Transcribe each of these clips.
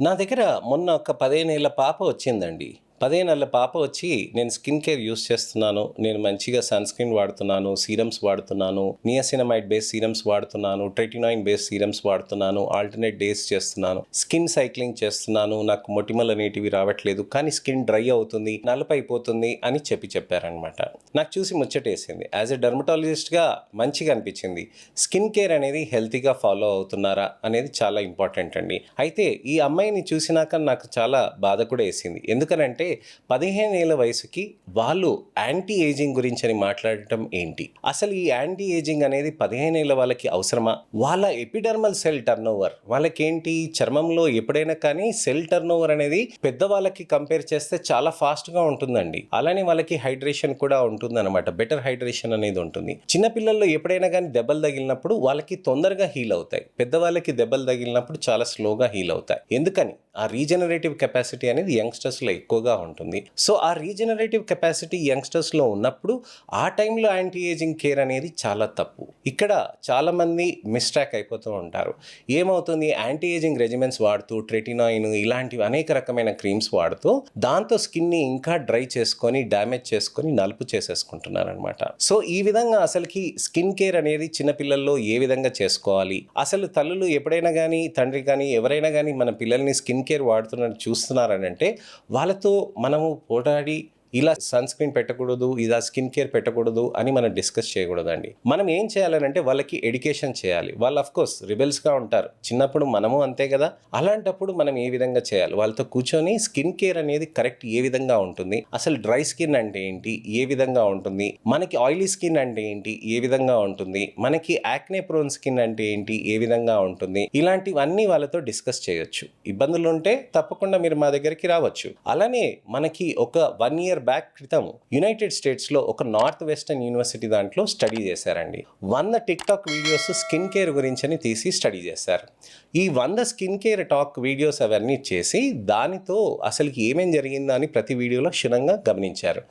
నా దగ్గర మొన్న ఒక 15 ఏళ్ల పాప వచ్చిందండి. 15 ఏళ్ల పాప వచ్చి, "నేను స్కిన్ కేర్ యూజ్ చేస్తున్నాను. నేను మంచిగా సన్ స్క్రీన్ వాడుతున్నాను, సీరమ్స్ వాడుతున్నాను, నియాసినమైడ్ బేస్ సీరమ్స్ వాడుతున్నాను, ట్రెటినాయిన్ బేస్ సీరమ్స్ వాడుతున్నాను, ఆల్టర్నేట్ డేస్ చేస్తున్నాను, స్కిన్ సైక్లింగ్ చేస్తున్నాను, నాకు మొటిమలు అనేటివి రావట్లేదు, కానీ స్కిన్ డ్రై అవుతుంది, నలుపైపోతుంది" అని చెప్పారనమాట. నాకు చూసి ముచ్చటేసింది. యాజ్ ఎ డెర్మటాలజిస్ట్‌గా మంచిగా అనిపించింది. స్కిన్ కేర్ అనేది హెల్తీగా ఫాలో అవుతున్నారా అనేది చాలా ఇంపార్టెంట్ అండి. అయితే ఈ అమ్మాయిని చూసినాక నాకు చాలా బాధ కూడా వేసింది. ఎందుకనంటే 15 ఏళ్ల వయసుకి వాళ్ళు యాంటీ ఏజింగ్ గురించి అని మాట్లాడటం ఏంటి? అసలు ఈ యాంటీ ఏజింగ్ అనేది 15 ఏళ్ల వాళ్ళకి అవసరమా? వాళ్ళ ఎపిడర్మల్ సెల్ టర్నోవర్ వాళ్ళకేంటి, చర్మంలో ఎప్పుడైనా కానీ సెల్ టర్నోవర్ అనేది పెద్దవాళ్ళకి కంపేర్ చేస్తే చాలా ఫాస్ట్గా ఉంటుందండి. అలానే వాళ్ళకి హైడ్రేషన్ కూడా ఉంటుందన్నమాట. బెటర్ హైడ్రేషన్ అనేది ఉంటుంది. చిన్నపిల్లల్లో ఎప్పుడైనా కానీ దెబ్బలు తగిలినప్పుడు వాళ్ళకి తొందరగా హీల్ అవుతాయి. పెద్దవాళ్ళకి దెబ్బలు తగిలినప్పుడు చాలా స్లోగా హీల్ అవుతాయి. ఎందుకని? ఆ రీజనరేటివ్ కెపాసిటీ అనేది యంగ్స్టర్స్లో ఎక్కువగా ఉంటుంది. సో ఆ రీజనరేటివ్ కెపాసిటీ యంగ్స్టర్స్లో ఉన్నప్పుడు ఆ టైంలో యాంటీ ఏజింగ్ కేర్ అనేది చాలా తప్పు. ఇక్కడ చాలామంది మిస్ట్రాక్ అయిపోతూ ఉంటారు. ఏమవుతుంది, యాంటీ ఏజింగ్ రెజిమెన్స్ వాడుతూ ట్రెటినాయిన్ ఇలాంటివి అనేక రకమైన క్రీమ్స్ వాడుతూ దాంతో స్కిన్ని ఇంకా డ్రై చేసుకొని డ్యామేజ్ చేసుకొని నలుపు చేసేసుకుంటున్నారనమాట. సో ఈ విధంగా అసలుకి స్కిన్ కేర్ అనేది చిన్నపిల్లల్లో ఏ విధంగా చేసుకోవాలి, అసలు తల్లులు ఎప్పుడైనా కానీ తండ్రి కానీ ఎవరైనా కానీ మన పిల్లల్ని స్కిన్ కేర్ వాడుతున్నట్టు చూస్తున్నారని అంటే వాళ్ళతో మనము పోరాడి ఇలా సన్ స్క్రీన్ పెట్టకూడదు, ఇలా స్కిన్ కేర్ పెట్టకూడదు అని మనం డిస్కస్ చేయకూడదండి. మనం ఏం చేయాలనంటే వాళ్ళకి ఎడ్యుకేషన్ చేయాలి. వాళ్ళు అఫ్కోర్స్ రిబెల్స్గా ఉంటారు, చిన్నప్పుడు మనము అంతే కదా. అలాంటప్పుడు మనం ఏ విధంగా చేయాలి, వాళ్ళతో కూర్చొని స్కిన్ కేర్ అనేది కరెక్ట్ ఏ విధంగా ఉంటుంది, అసలు డ్రై స్కిన్ అంటే ఏంటి, ఏ విధంగా ఉంటుంది, మనకి ఆయిలీ స్కిన్ అంటే ఏంటి, ఏ విధంగా ఉంటుంది, మనకి యాక్నే ప్రోన్ స్కిన్ అంటే ఏంటి, ఏ విధంగా ఉంటుంది, ఇలాంటివన్నీ వాళ్ళతో డిస్కస్ చేయొచ్చు. ఇబ్బందులు ఉంటే తప్పకుండా మీరు మా దగ్గరికి రావచ్చు. అలానే మనకి ఒక 1 year బ్యాక్ క్రితం యునైటెడ్ స్టేట్స్లో ఒక నార్త్ వెస్టర్న్ యూనివర్సిటీ దాంట్లో స్టడీ చేశారండి. 100 టిక్టాక్ వీడియోస్ స్కిన్ కేర్ గురించి అని తీసి స్టడీ చేశారు. ఈ 100 స్కిన్ కేర్ టాక్ వీడియోస్ అవన్నీ చేసి దానితో అసలుకి ఏమేం జరిగిందో అని ప్రతి వీడియోలో క్షుణ్ణంగా గమనించారు.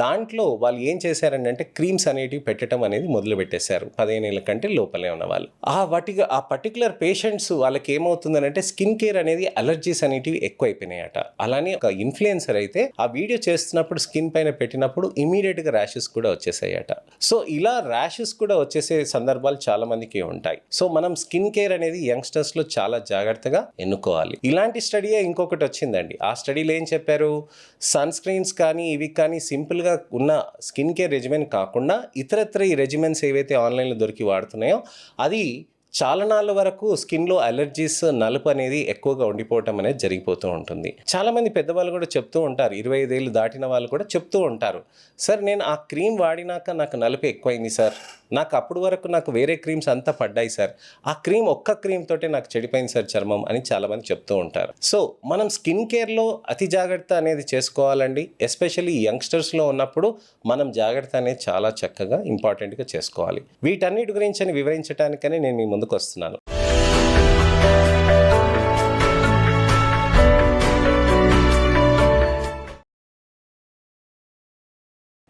దాంట్లో వాళ్ళు ఏం చేశారంటే క్రీమ్స్ అనేటివి పెట్టడం అనేది మొదలు పెట్టేశారు 15 ఏళ్ళ కంటే లోపలే ఉన్న వాళ్ళు. ఆ పర్టికులర్ పేషెంట్స్ వాళ్ళకి ఏమవుతుందనంటే స్కిన్ కేర్ అనేది అలర్జీస్ అనేటివి ఎక్కువైపోయినాయట. అలానే ఒక ఇన్ఫ్లుయెన్సర్ అయితే ఆ వీడియో చేస్తున్నప్పుడు స్కిన్ పైన పెట్టినప్పుడు ఇమీడియట్గా ర్యాషెస్ కూడా వచ్చేసాయట. సో ఇలా ర్యాషెస్ కూడా వచ్చేసే సందర్భాలు చాలా మందికి ఉంటాయి. సో మనం స్కిన్ కేర్ అనేది యంగ్స్టర్స్లో చాలా జాగ్రత్తగా ఎన్నుకోవాలి. ఇలాంటి స్టడీయే ఇంకొకటి వచ్చిందండి. ఆ స్టడీలో ఏం చెప్పారు, సన్ స్క్రీన్స్ కానీ ఇవి కానీ సింపుల్గా ఉన్న స్కిన్ కేర్ రెజిమెన్ కాకుండా ఇతరత్ర ఈ రెజిమెన్స్ ఏవైతే ఆన్లైన్లో దొరికి వాడుతున్నాయో అది చాలా నాళ్ళ వరకు స్కిన్లో అలర్జీస్ నలుపు అనేది ఎక్కువగా ఉండిపోవటం అనేది జరిగిపోతూ ఉంటుంది. చాలామంది పెద్దవాళ్ళు కూడా చెప్తూ ఉంటారు, 25 ఏళ్ళు దాటిన వాళ్ళు కూడా చెప్తూ ఉంటారు, సార్ నేను ఆ క్రీమ్ వాడినాక నాకు నలుపు ఎక్కువైంది సార్, నాకు అప్పుడు వరకు నాకు వేరే క్రీమ్స్ అంతా పడ్డాయి సార్, ఆ క్రీమ్ ఒక్క క్రీమ్ తోటే నాకు చెడిపోయింది సార్ చర్మం అని చాలామంది చెప్తూ ఉంటారు. సో మనం స్కిన్ కేర్లో అతి జాగ్రత్త అనేది చేసుకోవాలండి. ఎస్పెషల్లీ యంగ్స్టర్స్లో ఉన్నప్పుడు మనం జాగ్రత్త అనేది చాలా చక్కగా ఇంపార్టెంట్గా చేసుకోవాలి. వీటన్నిటి గురించి అని వివరించడానికనే నేను మీ ముందుకు వస్తున్నాను.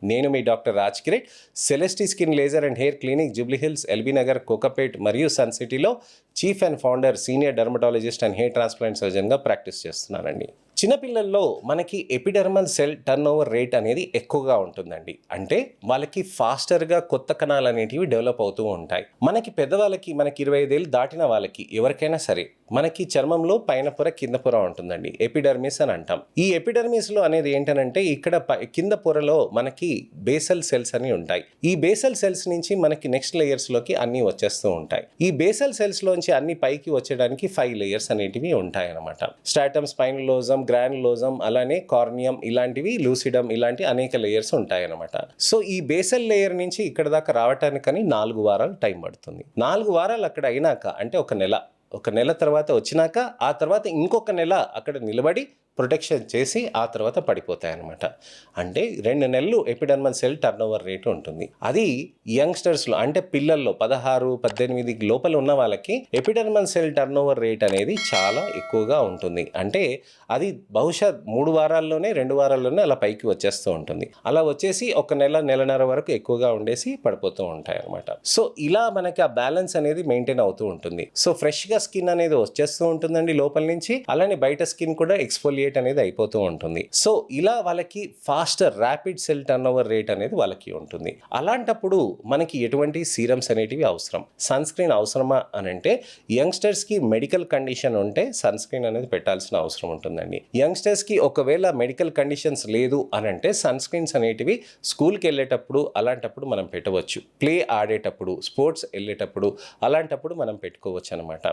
నేను మీ doctor Raj Kireet, Celestee skin laser and hair clinic, Jubilee Hills, LB Nagar, Kokapet మరియు సన్ సిటీలో chief and founder, senior dermatologist and hair transplant సర్జన్గా ప్రాక్టీస్ చేస్తున్నానండి. చిన్నపిల్లల్లో మనకి ఎపిడర్మల్ సెల్ టర్నోవర్ రేట్ అనేది ఎక్కువగా ఉంటుందండి. అంటే వాళ్ళకి ఫాస్టర్గా కొత్త కణాలు అనేటివి డెవలప్ అవుతూ ఉంటాయి. మనకి పెద్దవాళ్ళకి, మనకి 25 ఏళ్ళు దాటిన వాళ్ళకి ఎవరికైనా సరే మనకి చర్మంలో పైన పొర కింద పొర ఉంటుందండి, ఎపిడర్మిస్ అని అంటాం. ఈ ఎపిడర్మిస్లో అనేది ఏంటనంటే ఇక్కడ కింద పొరలో మనకి బేసల్ సెల్స్ అని ఉంటాయి. ఈ బేసల్ సెల్స్ నుంచి మనకి నెక్స్ట్ లేయర్స్లోకి అన్నీ వచ్చేస్తూ ఉంటాయి. ఈ బేసల్ సెల్స్లోంచి అన్ని పైకి వచ్చేయడానికి 5 లేయర్స్ అనేటివి ఉంటాయి అన్నమాట. స్ట్రాటమ్, స్పైనులోజం, గ్రానులోజం, అలానే కార్నియం, ఇలాంటివి లూసిడమ్, ఇలాంటి అనేక లేయర్స్ ఉంటాయన్నమాట. సో ఈ బేసల్ లేయర్ నుంచి ఇక్కడ దాకా రావటానికని 4 వారాలు టైం పడుతుంది. 4 వారాలు అక్కడ అయినాక అంటే ఒక నెల తర్వాత వచ్చినాక ఆ తర్వాత ఇంకొక నెల అక్కడ నిలబడి ప్రొటెక్షన్ చేసి ఆ తర్వాత పడిపోతాయి అన్నమాట. అంటే 2 నెలలు ఎపిడర్మల్ సెల్ టర్నోవర్ రేట్ ఉంటుంది. అది యంగ్స్టర్స్లో అంటే పిల్లల్లో 16-18 లోపల ఉన్న వాళ్ళకి ఎపిడర్మల్ సెల్ టర్నోవర్ రేట్ అనేది చాలా ఎక్కువగా ఉంటుంది. అంటే అది బహుశా 3 వారాల్లోనే 2 వారాల్లోనే అలా పైకి వచ్చేస్తూ ఉంటుంది. అలా వచ్చేసి ఒక నెలన్నర వరకు ఎక్కువగా ఉండేసి పడిపోతూ ఉంటాయి అన్నమాట. సో ఇలా మనకి ఆ బ్యాలెన్స్ అనేది మెయింటైన్ అవుతూ ఉంటుంది. సో ఫ్రెష్గా స్కిన్ అనేది వచ్చేస్తూ ఉంటుందండి లోపల నుంచి, అలానే బయట స్కిన్ కూడా ఎక్స్ఫోలియేట్ అనేది అయిపోతూ ఉంటుంది. సో ఇలా వాళ్ళకి faster rapid cell turnover rate అనేది వాళ్ళకి ఉంటుంది. అలాంటప్పుడు మనకి ఎటువంటి సీరమ్స్ అనేటివి అవసరం, సన్ స్క్రీన్ అవసరమా అని అంటే యంగ్స్టర్స్కి మెడికల్ కండిషన్ ఉంటే సన్ స్క్రీన్ అనేది పెట్టాల్సిన అవసరం ఉంటుందండి. యంగ్స్టర్స్కి ఒకవేళ మెడికల్ కండిషన్స్ లేదు అని అంటే సన్ స్క్రీన్స్ అనేటివి స్కూల్కి వెళ్ళేటప్పుడు అలాంటప్పుడు మనం పెట్టవచ్చు, ప్లే ఆడేటప్పుడు, స్పోర్ట్స్ వెళ్ళేటప్పుడు అలాంటప్పుడు మనం పెట్టుకోవచ్చు అనమాట.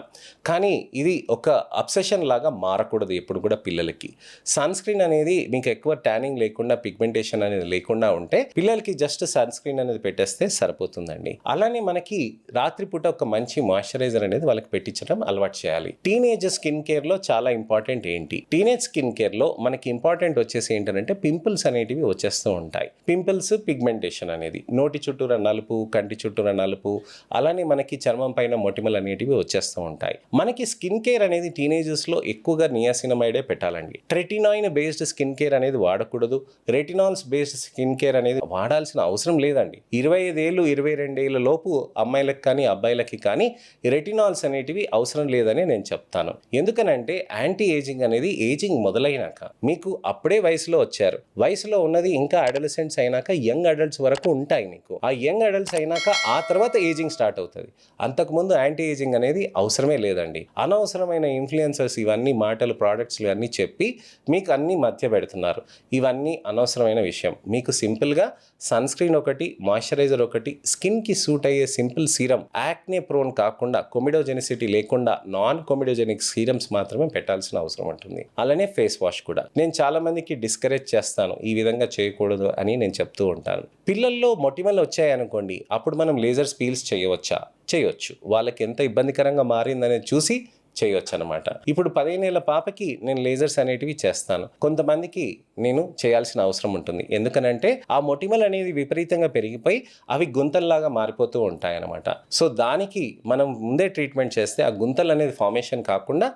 కానీ ఇది ఒక అబ్సెషన్ లాగా మారకూడదు ఎప్పుడు కూడా పిల్లలకి. సన్ స్క్రీన్ అనేది మీకు ఎక్కువ ట్యానింగ్ లేకుండా, పిగ్మెంటేషన్ అనేది లేకుండా ఉంటే పిల్లలకి జస్ట్ సన్ స్క్రీన్ అనేది పెట్టేస్తే సరిపోతుందండి. అలానే మనకి రాత్రిపూట ఒక మంచి మాయిశ్చరైజర్ అనేది వాళ్ళకి పెట్టించడం అలవాటు చేయాలి. టీనేజ్ స్కిన్ కేర్లో చాలా ఇంపార్టెంట్ ఏంటి, టీనేజ్ స్కిన్ కేర్లో మనకి ఇంపార్టెంట్ వచ్చేసి ఏంటంటే పింపుల్స్ అనేటివి వచ్చేస్తూ ఉంటాయి. పింపుల్స్, పిగ్మెంటేషన్ అనేది నోటి చుట్టూరా నలుపు, కంటి చుట్టూరా నలుపు, అలానే మనకి చర్మం పైన మొటిమలు అనేటివి వచ్చేస్తూ ఉంటాయి. మనకి స్కిన్ కేర్ అనేది టీనేజర్స్లో ఎక్కువగా నియాసినమైడే పెట్టాలండి. ట్రెటినాయిన్ బేస్డ్ స్కిన్ కేర్ అనేది వాడకూడదు. రెటినాల్స్ బేస్డ్ స్కిన్ కేర్ అనేది వాడాల్సిన అవసరం లేదండి. 25 ఏళ్ళు 22 ఏళ్ళ లోపు అమ్మాయిలకు కానీ అబ్బాయిలకి కానీ రెటినాల్స్ అనేటివి అవసరం లేదని నేను చెప్తాను. ఎందుకనంటే యాంటీ ఏజింగ్ అనేది ఏజింగ్ మొదలైనాక, మీకు అప్పుడే వయసులో వచ్చారు, వయసులో ఉన్నది ఇంకా అడolescents అయినాక యంగ్ అడల్ట్స్ వరకు ఉంటాయి. మీకు ఆ యంగ్ అడల్ట్స్ అయినాక ఆ తర్వాత ఏజింగ్ స్టార్ట్ అవుతుంది. అంతకుముందు యాంటీ ఏజింగ్ అనేది అవసరమే లేదండి. అనవసరమైన ఇన్ఫ్లుయెన్సర్స్ ఇవన్నీ మాటలు, ప్రోడక్ట్స్ ఇవన్నీ చెప్పి మీకు అన్నీ మధ్య పెడుతున్నారు. ఇవన్నీ అనవసరమైన విషయం. మీకు సింపుల్గా సన్ స్క్రీన్ ఒకటి, మాయిశ్చరైజర్ ఒకటి, స్కిన్కి సూట్ అయ్యే సింపుల్ సీరం, యాక్నే ప్రోన్ కాకుండా, కొమిడోజెనిసిటీ లేకుండా నాన్ కొమిడోజెనిక్ సీరమ్స్ మాత్రమే పెట్టాల్సిన అవసరం ఉంటుంది. అలానే ఫేస్ వాష్ కూడా నేను చాలా మందికి డిస్కరేజ్ చేస్తాను, ఈ విధంగా చేయకూడదు అని నేను చెప్తూ ఉంటాను. పిల్లల్లో మొటిమలు వచ్చాయనుకోండి, అప్పుడు మనం లేజర్ పీల్స్ చేయవచ్చా? చేయొచ్చు. వాళ్ళకి ఎంత ఇబ్బందికరంగా మారిందనేది చూసి చేయొచ్చు అనమాట. ఇప్పుడు 15 ఏళ్ల పాపకి నేను లేజర్స్ అనేటివి చేస్తాను. కొంతమందికి నేను చేయాల్సిన అవసరం ఉంటుంది. ఎందుకనంటే ఆ మొటిమలు అనేది విపరీతంగా పెరిగిపోయి అవి గుంతల్లాగా మారిపోతూ ఉంటాయి అన్నమాట. సో దానికి మనం ముందే ట్రీట్మెంట్ చేస్తే ఆ గుంతలు అనేది ఫార్మేషన్ కాకుండా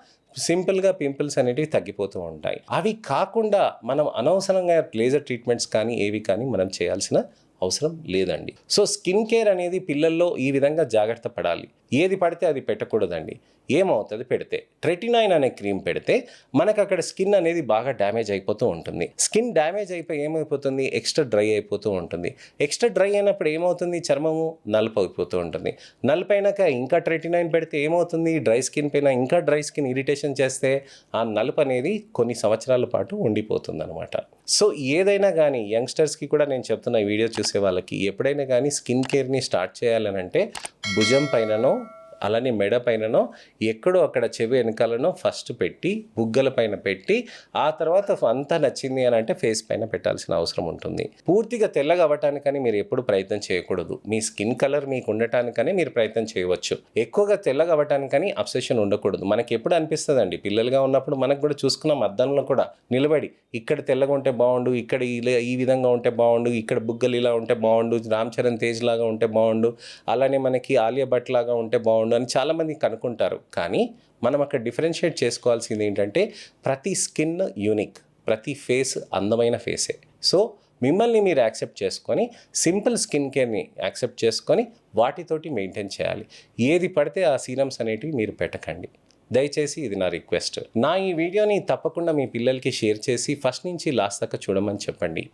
సింపుల్గా పింపుల్స్ అనేటివి తగ్గిపోతూ ఉంటాయి. అవి కాకుండా మనం అనవసరంగా లేజర్ ట్రీట్మెంట్స్ కానీ ఏవి కానీ మనం చేయాల్సిన అవసరం లేదండి. సో స్కిన్ కేర్ అనేది పిల్లల్లో ఈ విధంగా జాగ్రత్త పడాలి. ఏది పడితే అది పెట్టకూడదండి. ఏమవుతుంది పెడితే, ట్రెటినాయిన్ అనే క్రీమ్ పెడితే మనకు అక్కడ స్కిన్ అనేది బాగా డ్యామేజ్ అయిపోతూ ఉంటుంది. స్కిన్ డ్యామేజ్ అయిపోయి ఏమైపోతుంది, ఎక్స్ట్రా డ్రై అయిపోతూ ఉంటుంది. ఎక్స్ట్రా డ్రై అయినప్పుడు ఏమవుతుంది, చర్మము నలుపు అయిపోతూ ఉంటుంది. నలుపు అయినాక ఇంకా ట్రెటినాయిన్ పెడితే ఏమవుతుంది, డ్రై స్కిన్ పైన ఇంకా డ్రై స్కిన్ ఇరిటేషన్ చేస్తే ఆ నలుపు అనేది కొన్ని సంవత్సరాల పాటు ఉండిపోతుంది అనమాట. సో ఏదైనా కానీ యంగ్స్టర్స్కి కూడా నేను చెప్తున్న ఈ వీడియో చూసే వాళ్ళకి ఎప్పుడైనా కానీ స్కిన్ కేర్ని స్టార్ట్ చేయాలనంటే భుజం పైననో అలానే మెడ పైననో ఎక్కడో అక్కడ చెవి వెనకాలనో ఫస్ట్ పెట్టి బుగ్గల పైన పెట్టి ఆ తర్వాత అంతా నచ్చింది అని అంటే ఫేస్ పైన పెట్టాల్సిన అవసరం ఉంటుంది. పూర్తిగా తెల్లగా అవ్వటానికని మీరు ఎప్పుడు ప్రయత్నం చేయకూడదు. మీ స్కిన్ కలర్ మీకు ఉండటానికని మీరు ప్రయత్నం చేయవచ్చు. ఎక్కువగా తెల్లగా అవ్వటానికని అబ్సెషన్ ఉండకూడదు. మనకి ఎప్పుడు అనిపిస్తుందండి, పిల్లలుగా ఉన్నప్పుడు మనకు కూడా చూసుకున్నాం అద్దంలో కూడా నిలబడి, ఇక్కడ తెల్లగా ఉంటే బాగుండు, ఇక్కడ ఈ విధంగా ఉంటే బాగుండు, ఇక్కడ బుగ్గలు ఇలా ఉంటే బాగుండు, రామ్ చరణ్ తేజ్ లాగా ఉంటే బాగుండు, అలానే మనకి ఆలియా భట్ లాగా ఉంటే బాగుండు అని చాలామంది కనుక్కుంటారు. కానీ మనం అక్కడ డిఫరెన్షియేట్ చేసుకోవాల్సింది ఏంటంటే ప్రతి స్కిన్ యూనిక్, ప్రతి ఫేస్ అందమైన ఫేసే. సో మిమ్మల్ని మీరు యాక్సెప్ట్ చేసుకొని సింపుల్ స్కిన్ కేర్ని యాక్సెప్ట్ చేసుకొని వాటితోటి మెయింటైన్ చేయాలి. ఏది పడితే ఆ సీరమ్స్ అనేటివి మీరు పెట్టకండి. దయచేసి ఇది నా రిక్వెస్ట్. నా ఈ వీడియోని తప్పకుండా మీ పిల్లలకి షేర్ చేసి ఫస్ట్ నుంచి లాస్ట్ దాకా చూడమని చెప్పండి.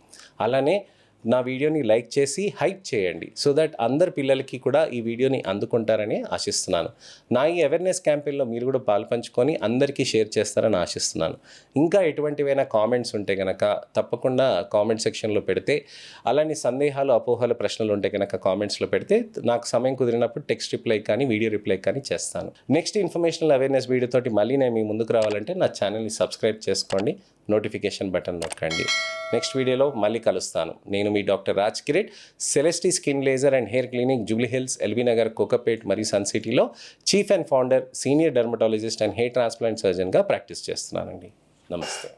అలానే నా వీడియోని లైక్ చేసి హైప్ చేయండి, సో దట్ అందరు పిల్లలకి కూడా ఈ వీడియోని అందుకుంటారని ఆశిస్తున్నాను. నా ఈ అవేర్నెస్ క్యాంపెయిన్లో మీరు కూడా పాల్పంచుకొని అందరికీ షేర్ చేస్తారని ఆశిస్తున్నాను. ఇంకా ఎటువంటివైనా కామెంట్స్ ఉంటే కనుక తప్పకుండా కామెంట్ సెక్షన్లో పెడితే, అలానే సందేహాలు, అపోహలు, ప్రశ్నలు ఉంటే కనుక కామెంట్స్లో పెడితే నాకు సమయం కుదిరినప్పుడు టెక్స్ట్ రిప్లై కానీ వీడియో రిప్లై కానీ చేస్తాను. నెక్స్ట్ ఇన్ఫర్మేషనల్ అవేర్నెస్ వీడియోతోటి మళ్ళీ నేను మీ ముందుకు రావాలంటే నా ఛానల్ని సబ్స్క్రైబ్ చేసుకోండి, నోటిఫికేషన్ బటన్ నొక్కండి. నెక్స్ట్ వీడియోలో మళ్ళీ కలుస్తాను. నేను మీ doctor Raj Kireet, Celestee skin laser and hair clinic, Jubilee Hills, LB Nagar, Kokapet మరియు సన్ సిటీలో chief and founder, senior dermatologist and hair transplant సర్జన్గా ప్రాక్టీస్ చేస్తున్నానండి. నమస్తే.